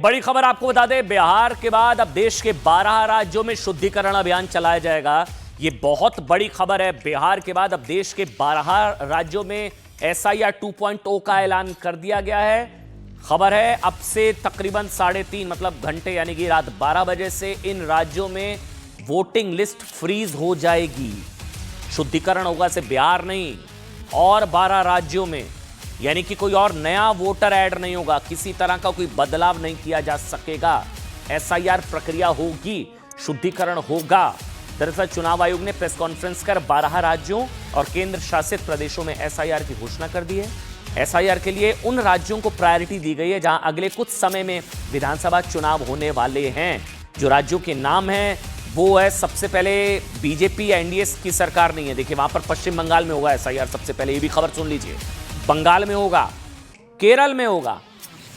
बड़ी खबर आपको बता दें, बिहार के बाद अब देश के 12 राज्यों में शुद्धिकरण अभियान चलाया जाएगा। ये बहुत बड़ी खबर है। बिहार के बाद अब देश के 12 राज्यों में SIR 2.0 का ऐलान कर दिया गया है। खबर है अब से तकरीबन 3:30 मतलब घंटे यानी कि रात 12 बजे से इन राज्यों में वोटिंग लिस्ट फ्रीज हो जाएगी। शुद्धिकरण होगा सिर्फ बिहार नहीं और 12 राज्यों में, यानी कि कोई और नया वोटर ऐड नहीं होगा, किसी तरह का कोई बदलाव नहीं किया जा सकेगा। SIR प्रक्रिया होगी, शुद्धिकरण होगा। दरअसल चुनाव आयोग ने प्रेस कॉन्फ्रेंस कर 12 राज्यों और केंद्र शासित प्रदेशों में SIR की घोषणा कर दी है। SIR के लिए उन राज्यों को प्रायोरिटी दी गई है जहां अगले कुछ समय में विधानसभा चुनाव होने वाले हैं। जो राज्यों के नाम हैं वो है, सबसे पहले बीजेपी या NDA की सरकार नहीं है। देखिए वहां पर पश्चिम बंगाल में होगा SIR सबसे पहले, ये भी खबर सुन लीजिए। बंगाल में होगा, केरल में होगा,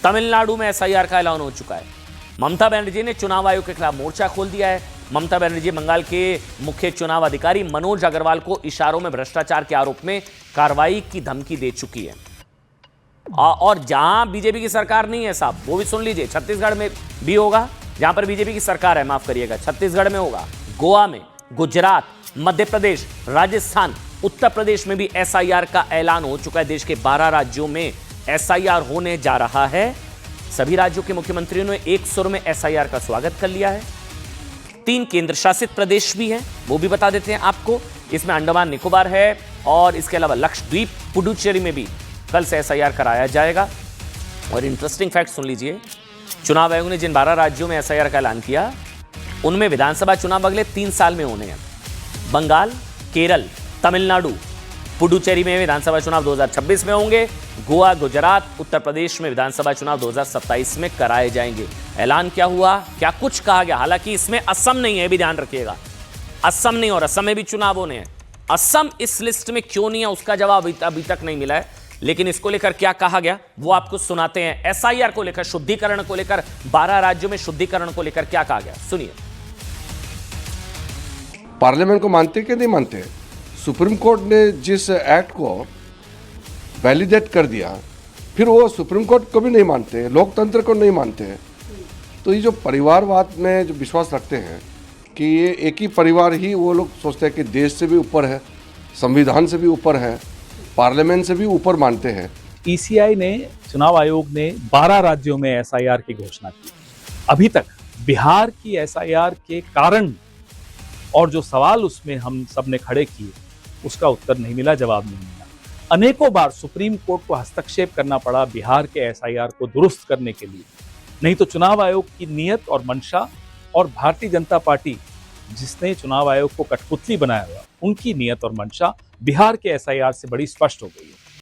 तमिलनाडु में SIR का ऐलान हो चुका है। ममता बनर्जी ने चुनाव आयोग के खिलाफ मोर्चा खोल दिया है। ममता बनर्जी बंगाल के मुख्य चुनाव अधिकारी मनोज अग्रवाल को इशारों में भ्रष्टाचार के आरोप में कार्रवाई की धमकी दे चुकी है। और जहां बीजेपी की सरकार नहीं है साहब, वो भी सुन लीजिए, छत्तीसगढ़ में भी होगा, जहां पर बीजेपी की सरकार है, माफ करिएगा, छत्तीसगढ़ में होगा, गोवा में, गुजरात, मध्य प्रदेश, राजस्थान, उत्तर प्रदेश में भी SIR का ऐलान हो चुका है। देश के 12 राज्यों में SIR होने जा रहा है। सभी राज्यों के मुख्यमंत्रियों ने एक सुर में SIR का स्वागत कर लिया है। 3 केंद्र शासित प्रदेश भी हैं, वो भी बता देते हैं आपको। इसमें अंडमान निकोबार है और इसके अलावा लक्षद्वीप, पुडुचेरी में भी कल से SIR कराया जाएगा। और इंटरेस्टिंग फैक्ट सुन लीजिए, चुनाव आयोग ने जिन 12 राज्यों में SIR का ऐलान किया उनमें विधानसभा चुनाव अगले 3 साल में होने हैं। बंगाल, केरल, तमिलनाडु, पुडुचेरी में विधानसभा चुनाव 2026 में होंगे। गोवा, गुजरात, उत्तर प्रदेश में विधानसभा चुनाव 2027 में कराए जाएंगे। ऐलान क्या हुआ, क्या कुछ कहा गया? हालांकि इसमें असम नहीं है, भी ध्यान रखिएगा, असम नहीं, और असम में भी चुनाव होने हैं। असम इस लिस्ट में क्यों नहीं है उसका जवाब अभी तक नहीं मिला है, लेकिन इसको लेकर क्या कहा गया वो आपको सुनाते हैं। SIR को लेकर, शुद्धिकरण को लेकर, 12 राज्यों में शुद्धिकरण को लेकर क्या कहा गया, सुनिए। पार्लियामेंट को मानते कि नहीं मानते? सुप्रीम कोर्ट ने जिस एक्ट को वैलिडेट कर दिया, फिर वो सुप्रीम कोर्ट को भी नहीं मानते, लोकतंत्र को नहीं मानते। तो ये जो परिवारवाद में जो विश्वास रखते हैं कि ये एक ही परिवार ही, वो लोग सोचते हैं कि देश से भी ऊपर है, संविधान से भी ऊपर है, पार्लियामेंट से भी ऊपर मानते हैं। ECI ने, चुनाव आयोग ने 12 राज्यों में SIR की घोषणा की। अभी तक बिहार की SIR के कारण और जो सवाल उसमें हम सब ने खड़े किए उसका उत्तर नहीं मिला, जवाब नहीं मिला। अनेकों बार सुप्रीम कोर्ट को हस्तक्षेप करना पड़ा बिहार के SIR को दुरुस्त करने के लिए। नहीं तो चुनाव आयोग की नीयत और मंशा और भारतीय जनता पार्टी जिसने चुनाव आयोग को कठपुतली बनाया हुआ, उनकी नीयत और मंशा बिहार के SIR से बड़ी स्पष्ट हो गई है।